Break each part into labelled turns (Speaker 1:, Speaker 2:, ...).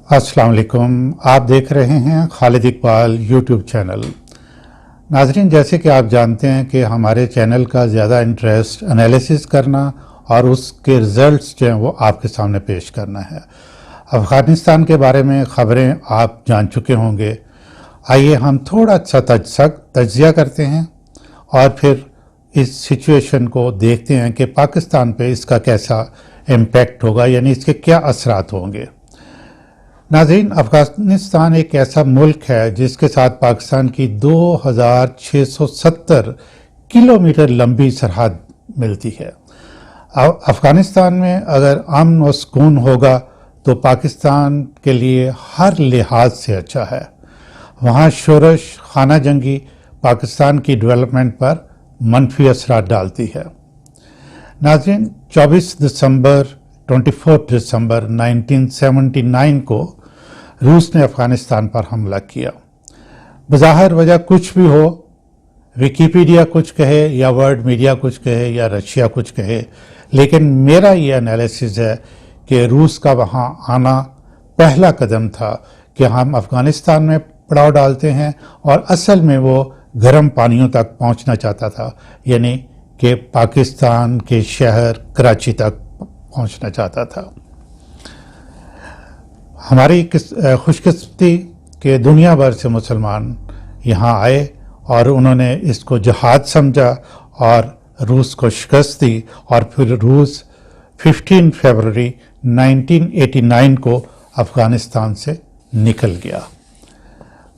Speaker 1: अस्सलाम वालेकुम। आप देख रहे हैं खालिद इकबाल यूट्यूब चैनल। नाजरीन, जैसे कि आप जानते हैं कि हमारे चैनल का ज़्यादा इंटरेस्ट एनालिसिस करना और उसके रिज़ल्ट्स जो हैं वो आपके सामने पेश करना है। अफ़गानिस्तान के बारे में ख़बरें आप जान चुके होंगे। आइए हम थोड़ा सा तज्ज़िया करते हैं और फिर इस सिचुएशन को देखते हैं कि पाकिस्तान पे इसका कैसा इम्पेक्ट होगा, यानी इसके क्या असरात होंगे। नाज़रीन, अफ़गानिस्तान एक ऐसा मुल्क है जिसके साथ पाकिस्तान की 2670 किलोमीटर लंबी सरहद मिलती है। अफ़गानिस्तान में अगर अमन और सुकून होगा तो पाकिस्तान के लिए हर लिहाज से अच्छा है। वहाँ शोरश खाना जंगी पाकिस्तान की डेवलपमेंट पर मनफी असरात डालती है। नाज़रीन, 24 दिसंबर 1979 को रूस ने अफ़गानिस्तान पर हमला किया। बज़ाहिर वजह कुछ भी हो, विकिपीडिया कुछ कहे या वर्ल्ड मीडिया कुछ कहे या रशिया कुछ कहे, लेकिन मेरा ये एनालिसिस है कि रूस का वहाँ आना पहला कदम था कि हम अफ़गानिस्तान में पड़ाव डालते हैं, और असल में वो गर्म पानियों तक पहुँचना चाहता था, यानी कि पाकिस्तान के शहर कराची तक पहुंचना चाहता था। हमारी खुशकिस्मती कि दुनिया भर से मुसलमान यहाँ आए और उन्होंने इसको जहाद समझा और रूस को शिकस्त दी, और फिर रूस 15 फरवरी 1989 को अफ़गानिस्तान से निकल गया।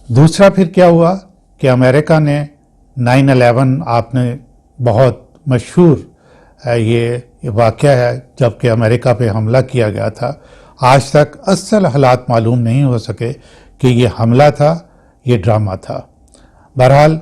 Speaker 1: दूसरा फिर क्या हुआ कि अमेरिका ने 9/11, आपने बहुत मशहूर ये वाक़या है जबकि अमेरिका पे हमला किया गया था। आज तक असल हालात मालूम नहीं हो सके कि ये हमला था, ये ड्रामा था। बहरहाल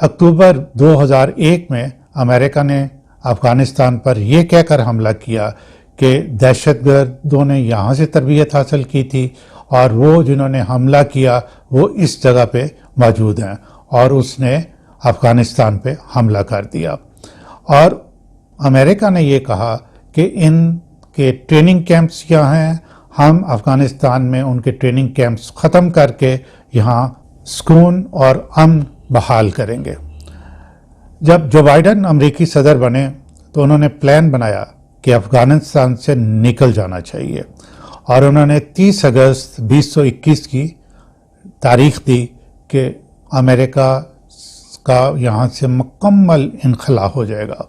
Speaker 1: अक्टूबर 2001 में अमेरिका ने अफ़गानिस्तान पर यह कहकर हमला किया कि दहशतगर्दों ने यहाँ से तरबियत हासिल की थी और वो जिन्होंने हमला किया वो इस जगह पे मौजूद हैं, और उसने अफ़गानिस्तान पे हमला कर दिया। और अमेरिका ने ये कहा कि इनके ट्रेनिंग कैंप्स यहाँ हैं, हम अफ़गानिस्तान में उनके ट्रेनिंग कैंप्स ख़त्म करके यहाँ सुकून और अमन बहाल करेंगे। जब जो बाइडन अमेरिकी सदर बने तो उन्होंने प्लान बनाया कि अफ़गानिस्तान से निकल जाना चाहिए, और उन्होंने 30 अगस्त 2021 की तारीख दी कि अमेरिका का यहाँ से मुकम्मल इनखला हो जाएगा।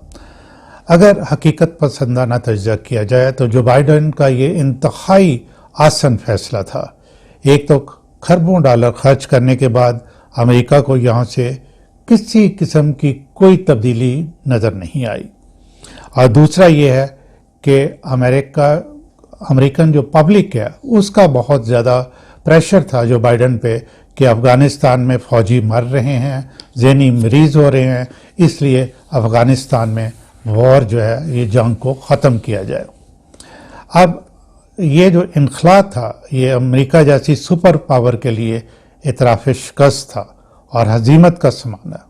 Speaker 1: अगर हकीकत पसंदाना तज्ज़िया किया जाए तो जो बाइडन का ये इंतहाई आसान फैसला था। एक तो खरबों डॉलर खर्च करने के बाद अमेरिका को यहाँ से किसी किस्म की कोई तब्दीली नज़र नहीं आई, और दूसरा ये है कि अमेरिकन जो पब्लिक है उसका बहुत ज़्यादा प्रेशर था जो बाइडन पे कि अफ़गानिस्तान में फ़ौजी मर रहे हैं, ज़हनी मरीज़ हो रहे हैं, इसलिए अफ़गानिस्तान में वॉर जो है ये जंग को ख़त्म किया जाए। अब ये जो इनखला था ये अमेरिका जैसी सुपर पावर के लिए इतराफ़ शिकस्त था और हज़ीमत का समाना,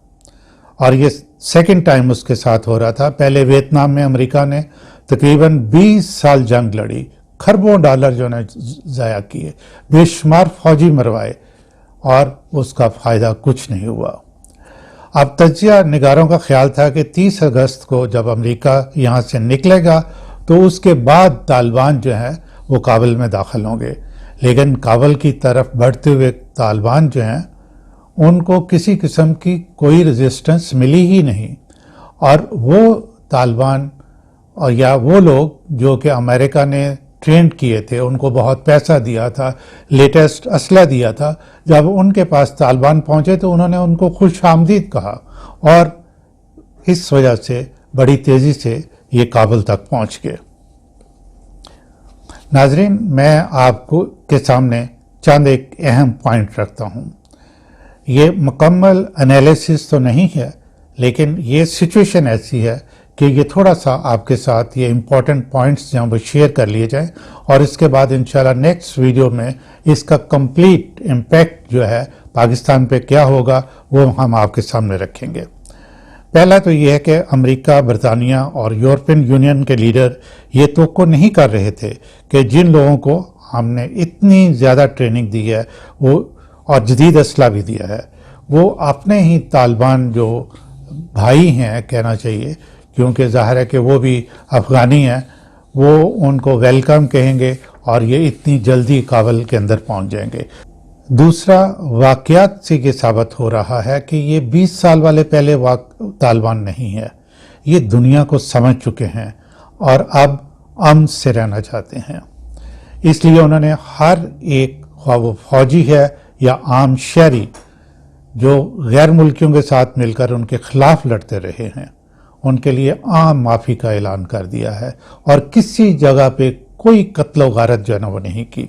Speaker 1: और ये सेकंड टाइम उसके साथ हो रहा था। पहले वियतनाम में अमेरिका ने तकरीबन 20 साल जंग लड़ी, खरबों डॉलर जो ने ज़ाया किए, बेशुमार फ़ौजी मरवाए, और उसका फ़ायदा कुछ नहीं हुआ। अब तज्ज़िया निगारों का ख्याल था कि 30 अगस्त को जब अमेरिका यहाँ से निकलेगा तो उसके बाद तालिबान जो है वो काबुल में दाखिल होंगे, लेकिन काबुल की तरफ बढ़ते हुए तालिबान जो हैं उनको किसी किस्म की कोई रेजिस्टेंस मिली ही नहीं, और वो तालिबान और या वो लोग जो कि अमेरिका ने ट्रेंड किए थे, उनको बहुत पैसा दिया था, लेटेस्ट असला दिया था, जब उनके पास तालिबान पहुंचे तो उन्होंने उनको खुश आमदीद कहा, और इस वजह से बड़ी तेज़ी से ये काबुल तक पहुंच गए। नाजरीन, मैं आपको के सामने चंद एक अहम पॉइंट रखता हूँ। ये मुकम्मल एनालिसिस तो नहीं है, लेकिन ये सिचुएशन ऐसी है कि ये थोड़ा सा आपके साथ ये इम्पॉर्टेंट पॉइंट्स जो हैं वो शेयर कर लिए जाएं, और इसके बाद इंशाल्लाह नेक्स्ट वीडियो में इसका कंप्लीट इम्पैक्ट जो है पाकिस्तान पे क्या होगा वो हम आपके सामने रखेंगे। पहला तो ये है कि अमेरिका, बरतानिया और यूरोपियन यूनियन के लीडर ये तवक्को नहीं कर रहे थे कि जिन लोगों को हमने اتنی زیادہ ٹریننگ دی ہے وہ اور جدید اسلحہ بھی دیا ہے، وہ اپنے ہی طالبان جو بھائی ہیں کہنا چاہیے، کیونکہ ظاہر ہے کہ وہ بھی افغانی ہیں، وہ ان کو ویلکم کہیں گے اور یہ اتنی جلدی کابل کے اندر پہنچ جائیں گے۔ دوسرا، واقعات سے یہ ثابت ہو رہا ہے کہ یہ 20 سال والے پہلے طالبان نہیں ہے، یہ دنیا کو سمجھ چکے ہیں اور اب امن سے رہنا چاہتے ہیں۔ اس لیے انہوں نے ہر ایک، خواہ وہ فوجی ہے یا عام شہری جو غیر ملکیوں کے ساتھ مل کر ان کے خلاف لڑتے رہے ہیں، ان کے لیے عام معافی کا اعلان کر دیا ہے اور کسی جگہ پہ کوئی قتل و غارت جو ہے نا وہ نہیں کی۔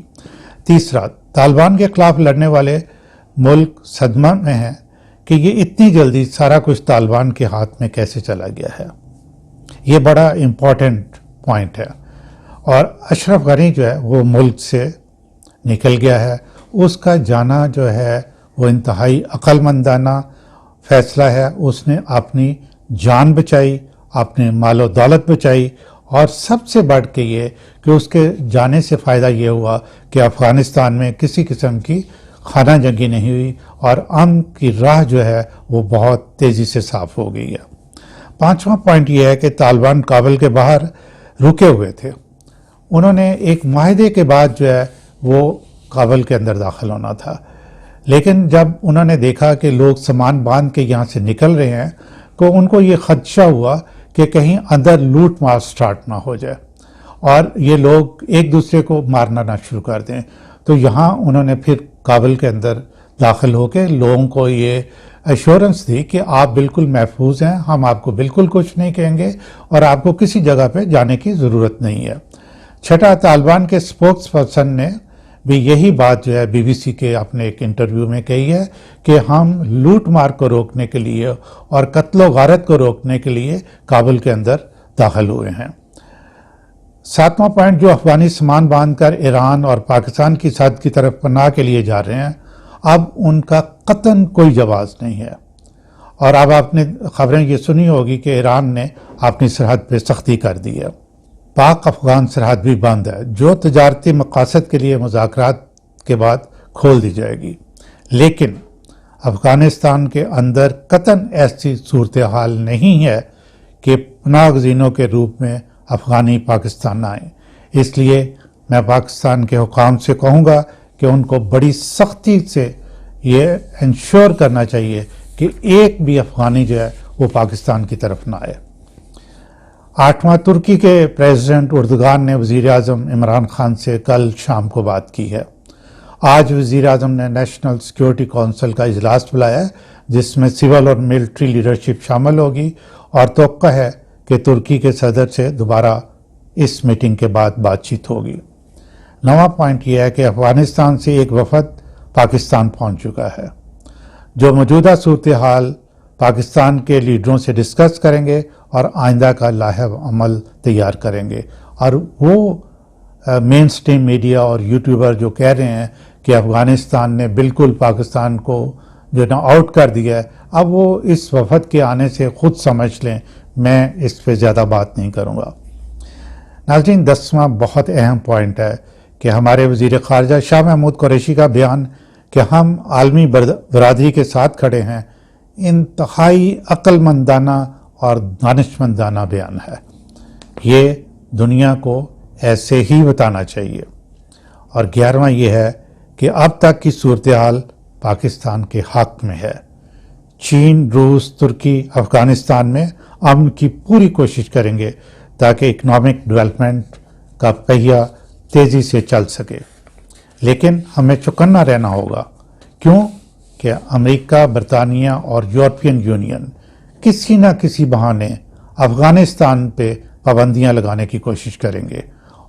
Speaker 1: تیسرا، طالبان کے خلاف لڑنے والے ملک صدمہ میں ہیں کہ یہ اتنی جلدی سارا کچھ طالبان کے ہاتھ میں کیسے چلا گیا ہے۔ یہ بڑا امپورٹنٹ پوائنٹ ہے، اور اشرف غنی جو ہے وہ ملک سے نکل گیا ہے، اس کا جانا جو ہے وہ انتہائی عقل مندانہ فیصلہ ہے۔ اس نے اپنی جان بچائی، اپنے مال و دولت بچائی، اور سب سے بڑھ کے یہ کہ اس کے جانے سے فائدہ یہ ہوا کہ افغانستان میں کسی قسم کی خانہ جنگی نہیں ہوئی اور امن کی راہ جو ہے وہ بہت تیزی سے صاف ہو گئی ہے۔ پانچواں پوائنٹ یہ ہے کہ طالبان کابل کے باہر رکے ہوئے تھے، انہوں نے ایک معاہدے کے بعد جو ہے وہ کابل کے اندر داخل ہونا تھا، لیکن جب انہوں نے دیکھا کہ لوگ سامان باندھ کے یہاں سے نکل رہے ہیں تو ان کو یہ خدشہ ہوا کہ کہیں اندر لوٹ مار سٹارٹ نہ ہو جائے اور یہ لوگ ایک دوسرے کو مارنا نہ شروع کر دیں۔ تو یہاں انہوں نے پھر کابل کے اندر داخل ہو کے لوگوں کو یہ ایشورنس دی کہ آپ بالکل محفوظ ہیں، ہم آپ کو بالکل کچھ نہیں کہیں گے اور آپ کو کسی جگہ پہ جانے کی ضرورت نہیں ہے۔ چھٹا، طالبان کے سپوکس پرسن نے بھی یہی بات جو ہے بی بی سی کے اپنے ایک انٹرویو میں کہی ہے کہ ہم لوٹ مار کو روکنے کے لیے اور قتل و غارت کو روکنے کے لیے کابل کے اندر داخل ہوئے ہیں۔ ساتواں پوائنٹ، جو افغانی سامان باندھ کر ایران اور پاکستان کی سرحد کی طرف پناہ کے لیے جا رہے ہیں، اب ان کا قطعاً کوئی جواز نہیں ہے، اور اب آپ نے خبریں یہ سنی ہوگی کہ ایران نے اپنی سرحد پہ سختی کر دی ہے۔ پاک افغان سرحد بھی بند ہے، جو تجارتی مقاصد کے لیے مذاکرات کے بعد کھول دی جائے گی، لیکن افغانستان کے اندر قطعاً ایسی صورتحال نہیں ہے کہ پناہ گزینوں کے روپ میں افغانی پاکستان آئیں۔ اس لیے میں پاکستان کے حکام سے کہوں گا کہ ان کو بڑی سختی سے یہ انشور کرنا چاہیے کہ ایک بھی افغانی جو ہے وہ پاکستان کی طرف نہ آئے۔ آٹھواں، ترکی کے پریزیڈنٹ اردوغان نے وزیر اعظم عمران خان سے کل شام کو بات کی ہے۔ آج وزیر اعظم نے نیشنل سیکیورٹی کونسل کا اجلاس بلایا ہے جس میں سول اور ملٹری لیڈرشپ شامل ہوگی، اور توقع ہے کہ ترکی کے صدر سے دوبارہ اس میٹنگ کے بعد بات چیت ہوگی۔ نواں پوائنٹ یہ ہے کہ افغانستان سے ایک وفد پاکستان پہنچ چکا ہے، جو موجودہ صورتحال پاکستان کے لیڈروں سے ڈسکس کریں گے اور آئندہ کا لائحہ عمل تیار کریں گے۔ اور وہ مین سٹریم میڈیا اور یوٹیوبر جو کہہ رہے ہیں کہ افغانستان نے بالکل پاکستان کو جو نا آؤٹ کر دیا ہے، اب وہ اس وفد کے آنے سے خود سمجھ لیں، میں اس پہ زیادہ بات نہیں کروں گا۔ ناظرین، 10واں بہت اہم پوائنٹ ہے کہ ہمارے وزیر خارجہ شاہ محمود قریشی کا بیان کہ ہم عالمی برادری کے ساتھ کھڑے ہیں، انتہائی عقل مندانہ اور دانشمندانہ بیان ہے۔ یہ دنیا کو ایسے ہی بتانا چاہیے۔ اور 11واں یہ ہے کہ اب تک کی صورتحال پاکستان کے حق میں ہے۔ چین، روس، ترکی افغانستان میں امن کی پوری کوشش کریں گے تاکہ اکنامک ڈیولپمنٹ کا پہیہ تیزی سے چل سکے، لیکن ہمیں چوکنا رہنا ہوگا۔ کیوں کہ امریکہ، برطانیہ اور یورپین یونین کسی نہ کسی بہانے افغانستان پہ پابندیاں لگانے کی کوشش کریں گے،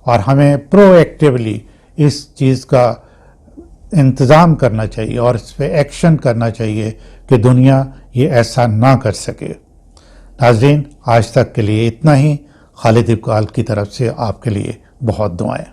Speaker 1: اور ہمیں پرو ایکٹیولی اس چیز کا انتظام کرنا چاہیے اور اس پہ ایکشن کرنا چاہیے کہ دنیا یہ ایسا نہ کر سکے۔ ناظرین، آج تک کے لیے اتنا ہی۔ خالد اقبال کی طرف سے آپ کے لیے بہت دعائیں۔